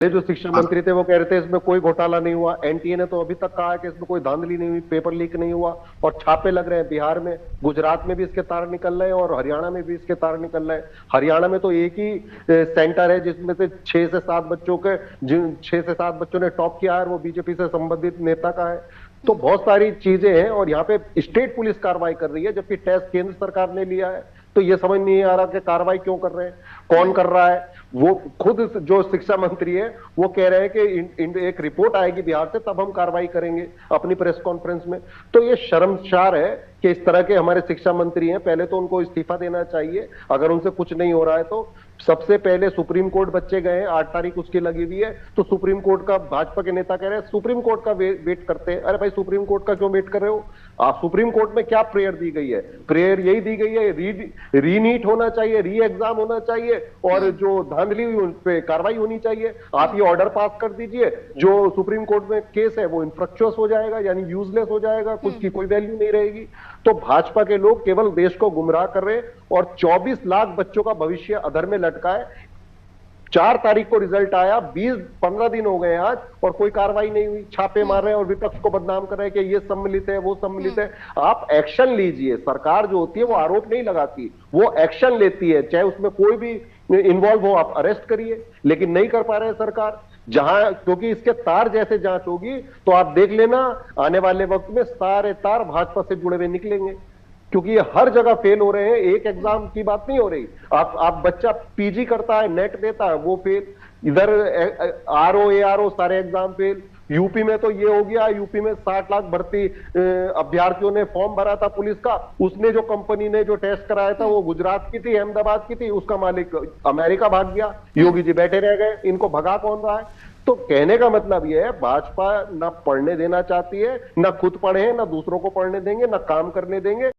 ये जो शिक्षा मंत्री थे वो कह रहे थे इसमें कोई घोटाला नहीं हुआ। एनटीए ने तो अभी तक कहा है कि इसमें कोई धांधली नहीं हुई, पेपर लीक नहीं हुआ, और छापे लग रहे हैं बिहार में, गुजरात में भी इसके तार निकल रहे हैं और हरियाणा में भी इसके तार निकल रहे हैं। हरियाणा में तो एक ही सेंटर है जिसमें से 6 से 7 बच्चों के, जिन 6 से 7 बच्चों ने टॉप किया है, वो बीजेपी से संबंधित नेता का है। तो बहुत सारी चीजें हैं और यहाँ पे स्टेट पुलिस कार्रवाई कर रही है, जबकि टेस्ट केंद्र सरकार ने लिया है। तो ये समझ नहीं आ रहा कि कार्रवाई क्यों कर रहे हैं, कौन कर रहा है। वो खुद जो शिक्षा मंत्री है वो कह रहे हैं कि एक रिपोर्ट आएगी बिहार से तब हम कार्रवाई करेंगे अपनी प्रेस कॉन्फ्रेंस में। तो ये शर्मसार है कि इस तरह के हमारे शिक्षा मंत्री हैं। पहले तो उनको इस्तीफा देना चाहिए अगर उनसे कुछ नहीं हो रहा है तो। सबसे पहले सुप्रीम कोर्ट बच्चे गए हैं, 8 तारीख उसकी लगी हुई है, तो सुप्रीम कोर्ट का भाजपा के नेता कह रहे हैं सुप्रीम कोर्ट का वेट करते हैं। अरे भाई, सुप्रीम कोर्ट का क्यों वेट कर रहे हो आप? सुप्रीम कोर्ट में क्या प्रेयर दी गई है? प्रेयर यही दी गई है, रीनीट होना चाहिए, री एग्जाम होना चाहिए और जो धांधली हुई उन पे कार्रवाई होनी चाहिए। आप ये ऑर्डर पास कर दीजिए, जो सुप्रीम कोर्ट में केस है वो इनफ्रक्चुअस हो जाएगा, यानी यूजलेस हो जाएगा, कुछ की कोई वैल्यू नहीं रहेगी। तो भाजपा के लोग केवल देश को गुमराह कर रहे हैं और 24 लाख बच्चों का भविष्य अधर में लटका है। 4 तारीख को रिजल्ट आया, 20-15 दिन हो गए आज और कोई कार्रवाई नहीं हुई। छापे मार रहे हैं और विपक्ष को बदनाम कर रहे हैं कि ये सम्मिलित है, वो सम्मिलित है। आप एक्शन लीजिए। सरकार जो होती है वो आरोप नहीं लगाती, वो एक्शन लेती है, चाहे उसमें कोई भी इन्वॉल्व हो आप अरेस्ट करिए, लेकिन नहीं कर पा रहे हैं सरकार। जहां, क्योंकि इसके तार जैसे जांच होगी तो आप देख लेना आने वाले वक्त में सारे तार भाजपा से जुड़े हुए निकलेंगे, क्योंकि ये हर जगह फेल हो रहे हैं। एक एग्जाम की बात नहीं हो रही। आप बच्चा पीजी करता है, नेट देता है, वो फेल। इधर आरओ एआरओ सारे एग्जाम फेल। यूपी में तो ये हो गया, यूपी में 60 लाख भर्ती अभ्यर्थियों ने फॉर्म भरा था पुलिस का, उसने जो कंपनी ने जो टेस्ट कराया था वो गुजरात की थी, अहमदाबाद की थी, उसका मालिक अमेरिका भाग गया। योगी जी बैठे रह गए, इनको भगा कौन रहा है? तो कहने का मतलब यह है, भाजपा ना पढ़ने देना चाहती है, ना खुद पढ़े, ना दूसरों को पढ़ने देंगे, ना काम करने देंगे।